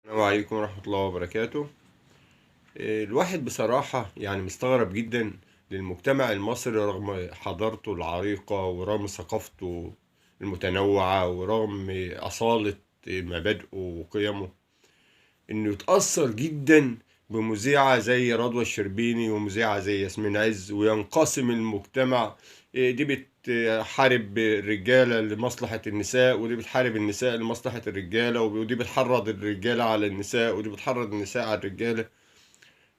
السلام عليكم ورحمة الله وبركاته. الواحد بصراحة يعني مستغرب جدا للمجتمع المصري رغم حضارته العريقة ورغم ثقافته المتنوعة ورغم أصالة مبادئه وقيمه، إنه يتأثر جدا بمذيعة زي رضوى الشربيني ومذيعة زي ياسمين عز، وينقسم المجتمع. دي بتحارب الرجالة لمصلحة النساء، ودي بتحارب النساء لمصلحة الرجالة، ودي بتحرض الرجالة على النساء، ودي بتحرض النساء على الرجالة.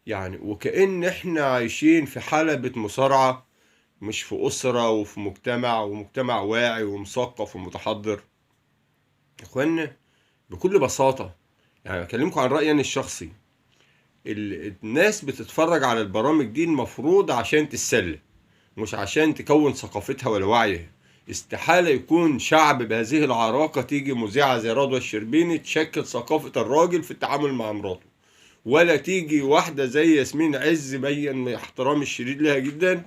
يعني وكأن احنا عايشين في حلبة مصارعة، مش في أسرة وفي مجتمع، ومجتمع واعي ومثقف ومتحضر. يا اخوانا، بكل بساطة يعني أكلمكم عن رأيي أنا الشخصي. الناس بتتفرج على البرامج دي المفروض عشان تتسلى، مش عشان تكون ثقافتها ولا وعيها. استحالة يكون شعب بهذه العراقة تيجي مذيعة زي رضوى الشربيني تشكل ثقافة الراجل في التعامل مع مراته، ولا تيجي واحدة زي ياسمين عز بين من احترامي الشديد لها جدا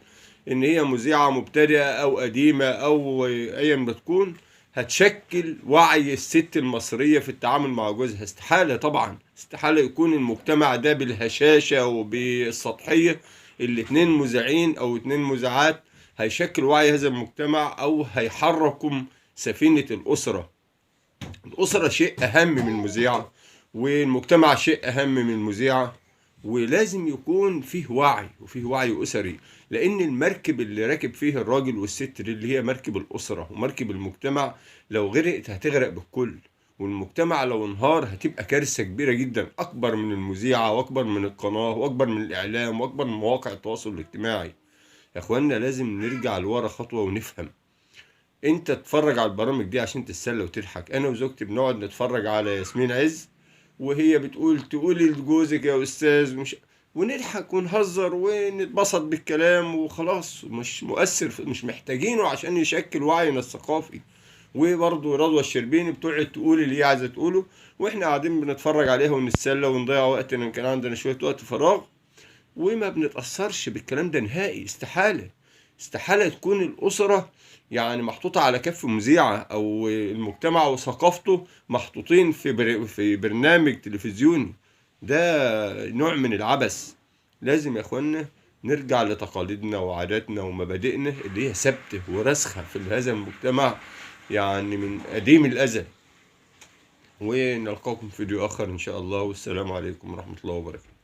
ان هي مذيعة مبتدئة او قديمة او ايا ما تكون هتشكل وعي الست المصرية في التعامل مع جوزها. استحالة، طبعا استحالة يكون المجتمع ده بالهشاشة وبالسطحية اللي اتنين مذيعين او اتنين مذيعات هيشكل وعي هذا المجتمع او هيحركم سفينة الأسرة. الأسرة شيء أهم من المذيعة، والمجتمع شيء أهم من المذيعة، ولازم يكون فيه وعي وفيه وعي أسري. لأن المركب اللي راكب فيه الراجل والست دي اللي هي مركب الأسرة ومركب المجتمع، لو غرقت هتغرق بالكل. والمجتمع لو انهار هتبقى كارثة كبيرة جدا، أكبر من المذيعة وأكبر من القناة وأكبر من الإعلام وأكبر من مواقع التواصل الاجتماعي. يا إخوانا، لازم نرجع لورا خطوة ونفهم. انت تتفرج على البرامج دي عشان تتسلى وتضحك. انا وزوجتي بنقعد نتفرج على ياسمين عز وهي تقولي لجوزك يا استاذ، مش ونضحك ونهزر ونتبسط بالكلام وخلاص، مش مؤثر، مش محتاجينه عشان يشكل وعينا الثقافي. وبرضه رضوى الشربيني بتقعد تقول اللي هي عايزه تقوله، واحنا قاعدين بنتفرج عليها ونتسلى ونضيع وقتنا ان كان عندنا شويه وقت فراغ، وما بنتأثرش بالكلام ده نهائي. استحالة، استحالة تكون الأسرة يعني محطوطة على كف مذيعة، أو المجتمع وثقافته محطوطين في برنامج تلفزيوني. ده نوع من العبث. لازم يا إخوانا نرجع لتقاليدنا وعاداتنا ومبادئنا اللي هي ثابتة وراسخة في هذا المجتمع، يعني من قديم الأزل. ونلقاكم في فيديو آخر إن شاء الله، والسلام عليكم ورحمة الله وبركاته.